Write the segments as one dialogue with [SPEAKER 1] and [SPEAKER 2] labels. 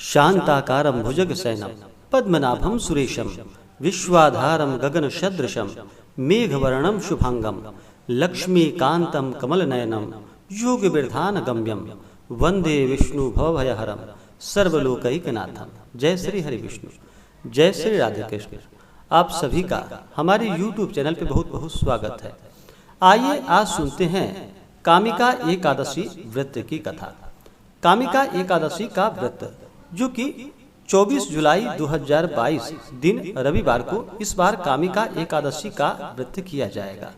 [SPEAKER 1] शांताकारं भुजगशयनं पद्मनाभं सुरेशं विश्वाधारं गगनसदृशं मेघवर्णं शुभांगं लक्ष्मीकान्तं कमलनयनं योगविरधानगम्यं वंदे विष्णु भवभयहरं सर्वलोकैकनाथं। जय श्री हरि विष्णु, जय श्री राधे कृष्ण। आप सभी का हमारे YouTube चैनल पे बहुत बहुत स्वागत है। आइए आज सुनते हैं कामिका एकादशी व्रत की कथा। कामिका एकादशी का व्रत जो कि 24 जुलाई 2022 दिन रविवार को इस बार कामिका एकादशी का व्रत किया जाएगा।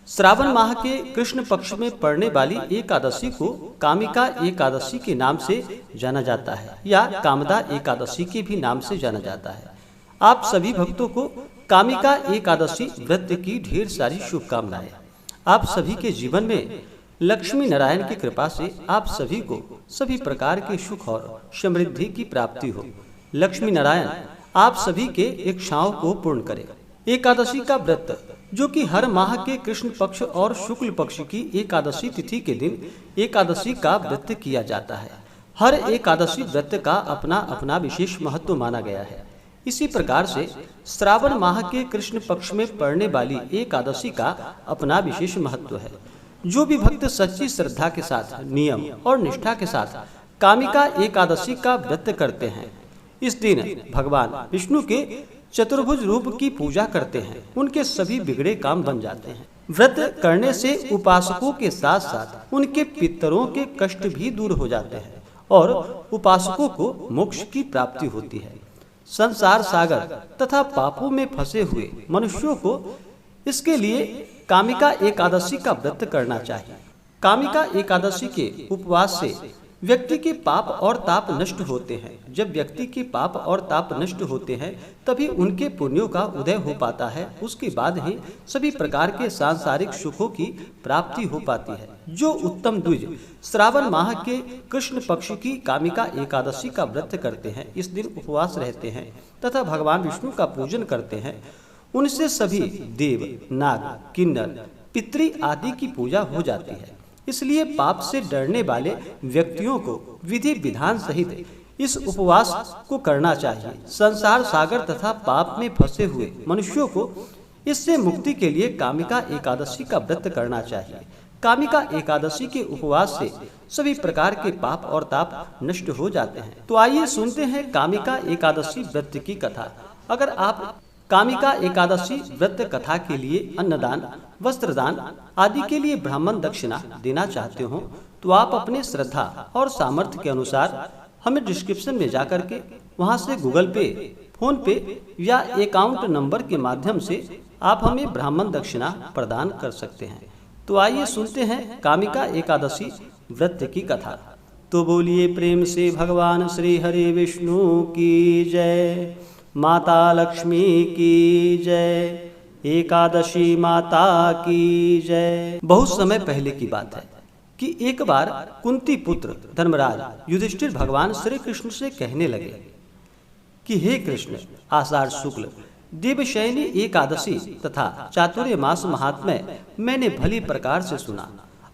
[SPEAKER 1] श्रावण माह के कृष्ण पक्ष में पड़ने वाली एकादशी को कामिका एकादशी के नाम से जाना जाता है या कामदा एकादशी के भी नाम से जाना जाता है। आप सभी भक्तों को कामिका एकादशी व्रत की ढेर सारी शुभकामनाएं। आप सभी के जीवन में लक्ष्मी नारायण की कृपा से आप सभी को सभी प्रकार के सुख और समृद्धि की प्राप्ति हो। लक्ष्मी नारायण आप सभी के इच्छाओं को पूर्ण करे। एकादशी का व्रत जो कि हर माह के कृष्ण पक्ष और शुक्ल पक्ष की एकादशी तिथि के दिन एकादशी का व्रत किया जाता है। हर एकादशी व्रत का अपना अपना विशेष महत्व माना गया है। इसी प्रकार से श्रावण माह के कृष्ण पक्ष में पड़ने वाली एकादशी का अपना विशेष महत्व है। जो भी भक्त सच्ची श्रद्धा के साथ नियम और निष्ठा के साथ कामिका एकादशी का व्रत करते हैं, इस दिन भगवान विष्णु के चतुर्भुज रूप की पूजा करते हैं, उनके सभी बिगड़े काम बन जाते हैं। व्रत करने से उपासकों के साथ साथ उनके पितरों के कष्ट भी दूर हो जाते हैं और उपासकों को मोक्ष की प्राप्ति होती है। संसार सागर तथा पापों में फंसे हुए मनुष्यों को इसके लिए कामिका एकादशी का व्रत करना चाहिए। कामिका एकादशी के उपवास से व्यक्ति के पाप और ताप नष्ट होते हैं। जब व्यक्ति के पाप और ताप नष्ट होते हैं तभी उनके पुण्यों का उदय हो पाता है। उसके बाद ही सभी प्रकार के सांसारिक सुखों की प्राप्ति हो पाती है। जो उत्तम द्विज श्रावण माह के कृष्ण पक्ष की कामिका एकादशी का व्रत करते हैं, इस दिन उपवास रहते हैं तथा भगवान विष्णु का पूजन करते हैं, उनसे सभी देव, नाग, किन्नर, पितृ आदि की पूजा हो जाती है। इसलिए पाप से डरने वाले व्यक्तियों को विधि विधान सहित इस उपवास को करना चाहिए। संसार सागर तथा पाप में फंसे हुए मनुष्यों को इससे मुक्ति के लिए कामिका एकादशी का व्रत करना चाहिए। कामिका एकादशी के उपवास से सभी प्रकार के पाप और ताप नष्ट हो जाते हैं। तो आइए सुनते हैं कामिका एकादशी व्रत की कथा। अगर आप कामिका एकादशी व्रत कथा के लिए अन्नदान, वस्त्रदान आदि के लिए ब्राह्मण दक्षिणा देना चाहते हो तो आप अपने श्रद्धा और सामर्थ्य के अनुसार हमें डिस्क्रिप्शन में जाकर के वहां से गूगल पे, फोन पे या अकाउंट नंबर के माध्यम से आप हमें ब्राह्मण दक्षिणा प्रदान कर सकते हैं। तो आइए सुनते हैं कामिका एकादशी व्रत की कथा। तो बोलिए प्रेम से भगवान श्री हरि विष्णु की जय, माता लक्ष्मी की जय, एकादशी माता की जय। बहुत समय पहले की बात है कि एक बार कुंती पुत्र धर्मराज युधिष्ठिर भगवान श्री कृष्ण से कहने लगे कि हे कृष्ण, आषाढ़ शुक्ल देवशयनी एकादशी तथा चातुर्य मास महात्म्य मैंने भली प्रकार से सुना।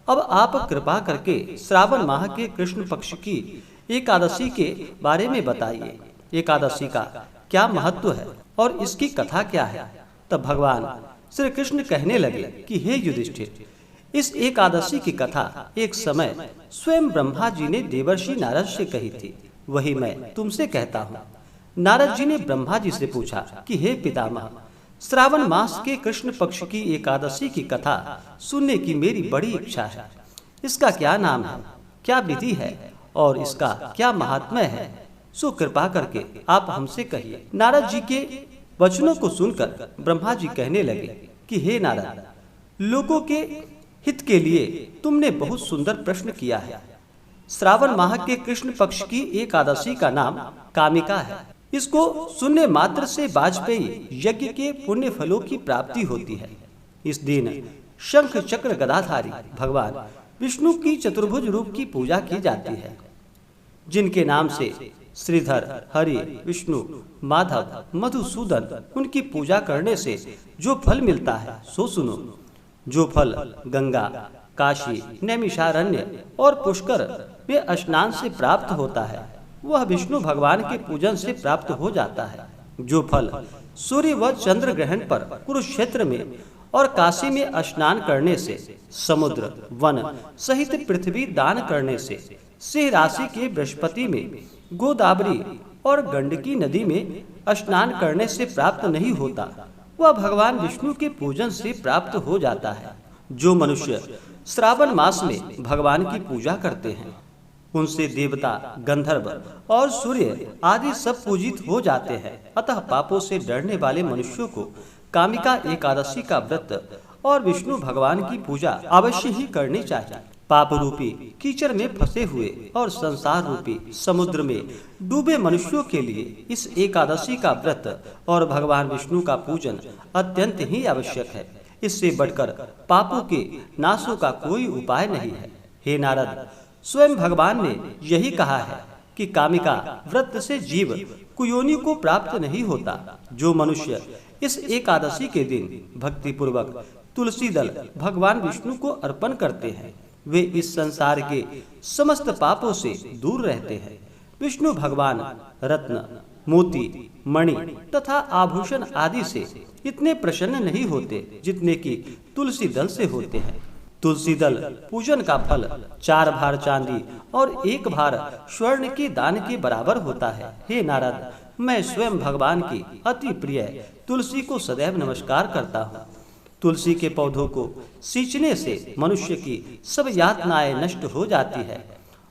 [SPEAKER 1] अब आप कृपा करके श्रावण माह के कृष्ण पक्ष की एकादशी के बारे में बताइए। एकादशी का क्या महत्व है और इसकी कथा क्या है? तब भगवान श्री कृष्ण कहने लगे कि हे युधिष्ठिर, इस एकादशी की कथा एक समय स्वयं ब्रह्मा जी ने देवर्षि नारद से कही थी, वही मैं तुमसे कहता हूँ। नारद जी ने ब्रह्मा जी से पूछा कि हे पितामह, श्रावण मास के कृष्ण पक्ष की एकादशी की कथा सुनने की मेरी बड़ी इच्छा है। इसका क्या नाम है, क्या विधि है और इसका क्या महात्म्य है? सो कृपा करके आप हमसे कहिए। नारद जी के वचनों को सुनकर ब्रह्मा जी कहने लगे कि हे नारद, लोगों के हित के लिए तुमने बहुत सुंदर प्रश्न किया है। श्रावण माह के कृष्ण पक्ष की एकादशी का नाम कामिका है। इसको सुनने मात्र से वाजपेयी यज्ञ के पुण्य फलों की प्राप्ति होती है। इस दिन शंख चक्र गदाधारी भगवान विष्णु की चतुर्भुज रूप की पूजा की जाती है, जिनके नाम से श्रीधर, हरि, विष्णु, माधव, मधुसूदन, उनकी पूजा करने से जो फल मिलता है सो सुनो। जो फल गंगा, काशी, नैमिषारण्य और पुष्कर में स्नान से प्राप्त होता है, वह विष्णु भगवान के पूजन से प्राप्त हो जाता है। जो फल सूर्य व चंद्र ग्रहण पर कुरुक्षेत्र में और काशी में स्नान करने से, समुद्र वन सहित पृथ्वी दान करने से, सिंह राशि के बृहस्पति में, गोदावरी और गंडकी नदी में स्नान करने से प्राप्त नहीं होता, वह भगवान विष्णु के पूजन से प्राप्त हो जाता है। जो मनुष्य श्रावण मास में भगवान की पूजा करते हैं, उनसे देवता, गंधर्व और सूर्य आदि सब पूजित हो जाते हैं। अतः पापों से डरने वाले मनुष्यों को कामिका एकादशी का व्रत और विष्णु भगवान की पूजा अवश्य ही करनी चाहिए। पाप रूपी कीचड़ में फंसे हुए और संसार रूपी समुद्र में डूबे मनुष्यों के लिए इस एकादशी का व्रत और भगवान विष्णु का पूजन अत्यंत ही आवश्यक है। इससे बढ़कर पापों के नाशों का कोई उपाय नहीं है। हे नारद, स्वयं भगवान ने यही कहा है कि कामिका व्रत से जीव कुयोनि को प्राप्त नहीं होता। जो मनुष्य इस एकादशी के दिन भक्ति पूर्वक तुलसी दल भगवान विष्णु को अर्पण करते हैं, वे इस संसार के समस्त पापों से दूर रहते हैं। विष्णु भगवान रत्न, मोती, मणि तथा आभूषण आदि से इतने प्रसन्न नहीं होते जितने कि तुलसी दल से होते हैं। तुलसी दल पूजन का फल 4 भार चांदी और 1 भार स्वर्ण के दान के बराबर होता है। हे नारद, मैं स्वयं भगवान की अति प्रिय तुलसी को सदैव नमस्कार करता हूँ। तुलसी के पौधों को सींचने से मनुष्य की सब यातनाएं नष्ट हो जाती है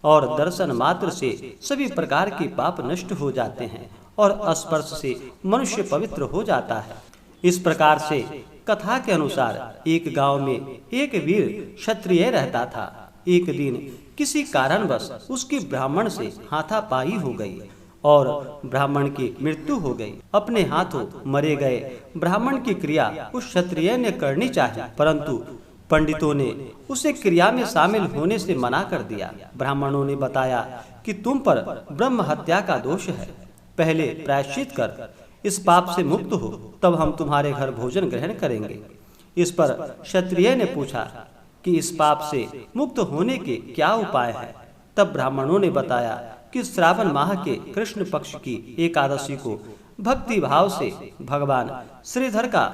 [SPEAKER 1] और दर्शन मात्र से सभी प्रकार के पाप नष्ट हो जाते हैं और स्पर्श से मनुष्य पवित्र हो जाता है। इस प्रकार से कथा के अनुसार एक गांव में एक वीर क्षत्रिय रहता था। एक दिन किसी कारणवश उसकी ब्राह्मण से हाथापाई हो गई और ब्राह्मण की मृत्यु हो गई। अपने हाथों मरे गए ब्राह्मण की क्रिया उस क्षत्रिय ने करनी चाहिए, परंतु पंडितों ने उसे क्रिया में शामिल होने से मना कर दिया। ब्राह्मणों ने बताया कि तुम पर ब्रह्म हत्या का दोष है, पहले प्रायश्चित कर, इस पाप से मुक्त हो, तब हम तुम्हारे घर भोजन ग्रहण करेंगे। इस पर क्षत्रिय ने पूछा कि इस पाप से मुक्त होने के क्या उपाय है। तब ब्राह्मणों ने बताया कि श्रावण माह के कृष्ण पक्ष की एकादशी को भक्ति भाव से भगवान श्रीधर का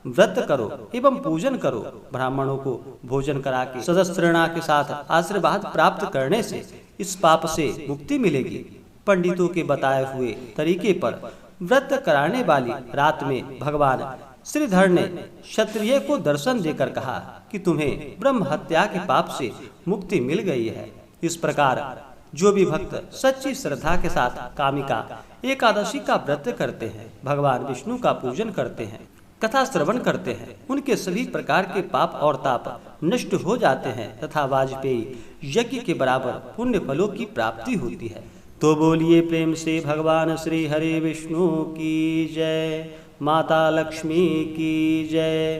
[SPEAKER 1] व्रत करो एवं पूजन करो। ब्राह्मणों को भोजन करा के सदस्यता के साथ आशीर्वाद प्राप्त करने से इस पाप से मुक्ति मिलेगी। पंडितों के बताए हुए तरीके पर व्रत कराने वाली रात में भगवान श्रीधर ने क्षत्रिय को दर्शन देकर कहा कि तुम्हें ब्रह्म हत्या के पाप से मुक्ति मिल गई है। इस प्रकार जो भी भक्त सच्ची श्रद्धा के साथ कामिका एकादशी का व्रत करते हैं, भगवान विष्णु का पूजन करते हैं, कथा श्रवण करते हैं, उनके सभी प्रकार के पाप और ताप नष्ट हो जाते हैं तथा वाजपेयी यज्ञ के बराबर पुण्य फलों की प्राप्ति होती है। तो बोलिए प्रेम से भगवान श्री हरि विष्णु की जय, माता लक्ष्मी की जय,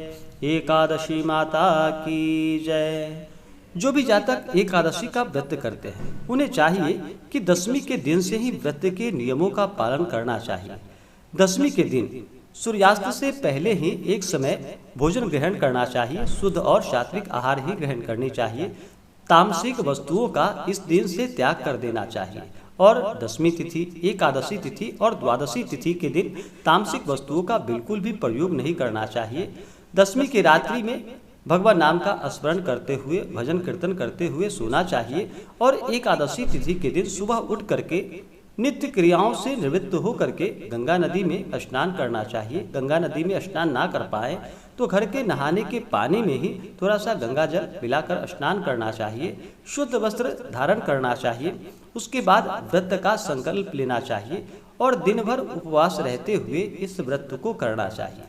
[SPEAKER 1] एकादशी माता की जय। जो भी जातक एकादशी का व्रत करते हैं, उन्हें चाहिए कि दशमी के दिन से ही व्रत के नियमों का पालन करना चाहिए। दशमी के दिन सूर्यास्त से पहले ही एक समय भोजन ग्रहण करना चाहिए। शुद्ध और सात्विक आहार ही ग्रहण करनी चाहिए। तामसिक वस्तुओं का इस दिन से त्याग कर देना चाहिए और दशमी तिथि, एकादशी तिथि और द्वादशी तिथि के दिन तामसिक वस्तुओं का बिल्कुल भी प्रयोग नहीं करना चाहिए। दशमी की रात्रि में भगवान नाम का स्मरण करते हुए भजन कीर्तन करते हुए सोना चाहिए और एकादशी तिथि के दिन सुबह उठ करके नित्य क्रियाओं से निवृत्त हो करके गंगा नदी में स्नान करना चाहिए। गंगा नदी में स्नान ना कर पाए तो घर के नहाने के पानी में ही थोड़ा सा गंगा जल मिलाकर स्नान करना चाहिए। शुद्ध वस्त्र धारण करना चाहिए। उसके बाद व्रत का संकल्प लेना चाहिए और दिन भर उपवास रहते हुए इस व्रत को करना चाहिए।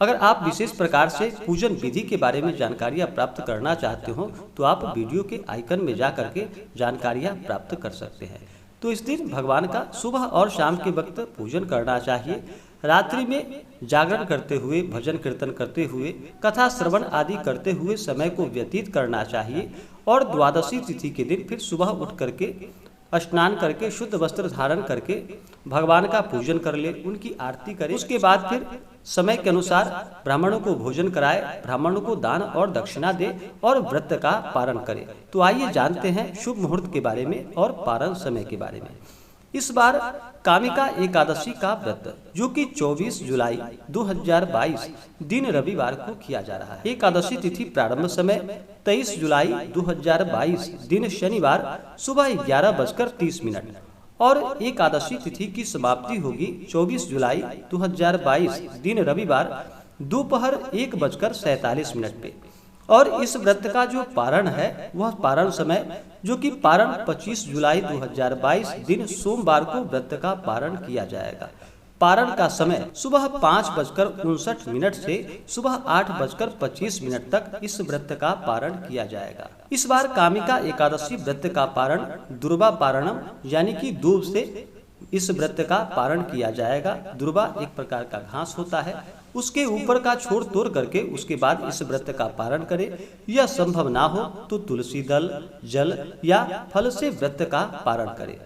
[SPEAKER 1] अगर आप विशेष प्रकार से पूजन विधि के बारे में जानकारियाँ प्राप्त करना चाहते हो तो आप वीडियो के आइकन में जा करके जानकारियाँ प्राप्त कर सकते हैं। तो इस दिन भगवान का सुबह और शाम के वक्त पूजन करना चाहिए। रात्रि में जागरण करते हुए भजन कीर्तन करते हुए कथा श्रवण आदि करते हुए समय को व्यतीत करना चाहिए और द्वादशी तिथि के दिन फिर सुबह उठ करके स्नान करके शुद्ध वस्त्र धारण करके भगवान का पूजन कर ले, उनकी आरती करें। उसके बाद फिर समय के अनुसार ब्राह्मणों को भोजन कराए, ब्राह्मणों को दान और दक्षिणा दे और व्रत का पारण करे। तो आइए जानते हैं शुभ मुहूर्त के बारे में और पारण समय के बारे में। इस बार कामिका एकादशी का व्रत जो कि 24 जुलाई 2022 दिन रविवार को किया जा रहा है। एकादशी तिथि प्रारंभ समय 23 जुलाई 2022 दिन शनिवार सुबह 11:30 और एकादशी तिथि की समाप्ति होगी 24 जुलाई 2022 दिन रविवार दोपहर 1:47 पे। और इस व्रत का जो पारण है वह पारण समय जो कि पारण 25 जुलाई 2022 दिन सोमवार को व्रत का पारण किया जाएगा। पारण का समय सुबह 5:59 से सुबह 8:25 तक इस व्रत का पारण किया जाएगा। इस बार कामिका एकादशी व्रत का पारण दुर्वा पारणम यानी कि दूब से इस व्रत का पारण किया जाएगा। दुर्वा एक प्रकार का घास होता है, उसके ऊपर का छोर तोड़ करके उसके बाद इस व्रत का पारण करें। यह संभव ना हो तो तुलसी दल, जल या फल से व्रत का पारण करें।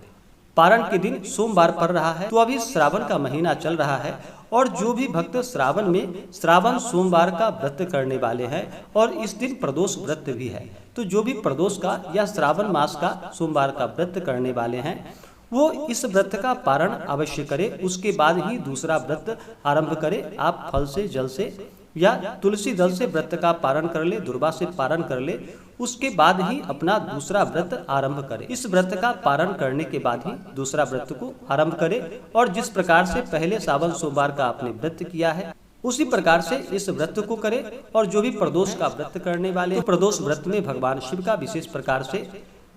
[SPEAKER 1] पारण के दिन सोमवार पड़ रहा है, तो अभी श्रावण का महीना चल रहा है और जो भी भक्त श्रावण में श्रावण सोमवार का व्रत करने वाले हैं और इस दिन प्रदोष व्रत भी है, तो जो भी प्रदोष का या श्रावण मास का सोमवार का व्रत करने वाले हैं वो इस व्रत का पारण अवश्य करे। उसके बाद ही दूसरा व्रत आरंभ करे। आप फल से, जल से या तुलसी दल से व्रत का पारण कर ले, दुर्वा से पारण कर ले, उसके बाद ही अपना दूसरा व्रत आरंभ करे। इस व्रत का पारण करने के बाद ही दूसरा व्रत को आरंभ करे और जिस प्रकार से पहले सावन सोमवार का आपने व्रत किया है उसी प्रकार से इस व्रत को करे। और जो भी प्रदोष का व्रत करने वाले तो प्रदोष व्रत में भगवान शिव का विशेष प्रकार से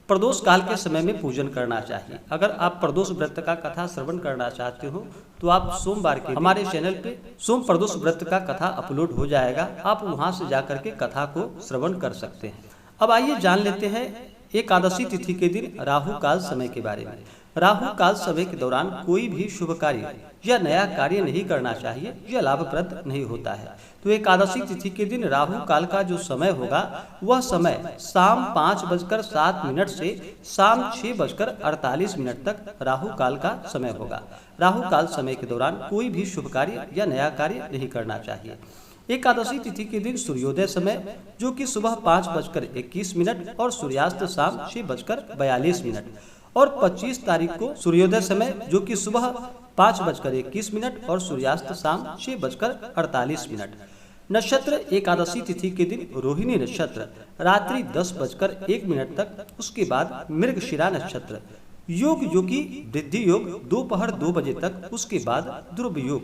[SPEAKER 1] प्रदोष काल के समय में पूजन करना चाहिए। अगर आप प्रदोष व्रत का कथा श्रवण करना चाहते हो तो आप सोमवार के हमारे चैनल पे सोम प्रदोष व्रत का कथा अपलोड हो जाएगा, आप वहां से जाकर के कथा को श्रवण कर सकते हैं। अब आइए जान लेते हैं एकादशी तिथि के दिन राहु काल समय के बारे में। राहु काल समय के दौरान कोई भी शुभ कार्य या नया कार्य नहीं करना चाहिए, यह लाभप्रद नहीं होता है। तो एकादशी तिथि के दिन राहु काल का जो समय होगा वह समय शाम 5:07 से शाम 6:48 तक राहु काल का समय होगा। राहु काल समय के दौरान कोई भी शुभ कार्य या नया कार्य नहीं करना चाहिए। एकादशी तिथि के दिन सूर्योदय समय जो कि सुबह 5:21 और सूर्यास्त शाम 6:42 और 25 तारीख को सूर्योदय समय जो कि सुबह 5:21 और सूर्यास्त शाम 6:48। नक्षत्र एकादशी तिथि के दिन रोहिणी नक्षत्र रात्रि 10:01 तक, उसके बाद मृगशिरा नक्षत्र योग जो कि वृद्धि योग दोपहर 2 बजे तक, उसके बाद ध्रुव योग।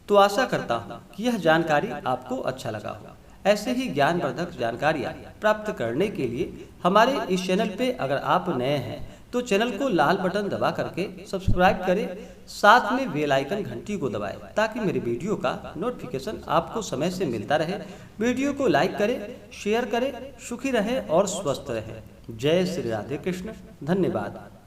[SPEAKER 1] तो आशा करता हूँ कि यह जानकारी आपको अच्छा लगा हो। ऐसे ही ज्ञानवर्धक जानकारियाँ प्राप्त करने के लिए हमारे इस चैनल पे अगर आप नए हैं तो चैनल को लाल बटन दबा करके सब्सक्राइब करें, साथ में बेल आइकन घंटी को दबाएं ताकि मेरे वीडियो का नोटिफिकेशन आपको समय से मिलता रहे। वीडियो को लाइक करें, शेयर करें, सुखी रहें और स्वस्थ रहें। जय श्री राधे कृष्ण। धन्यवाद।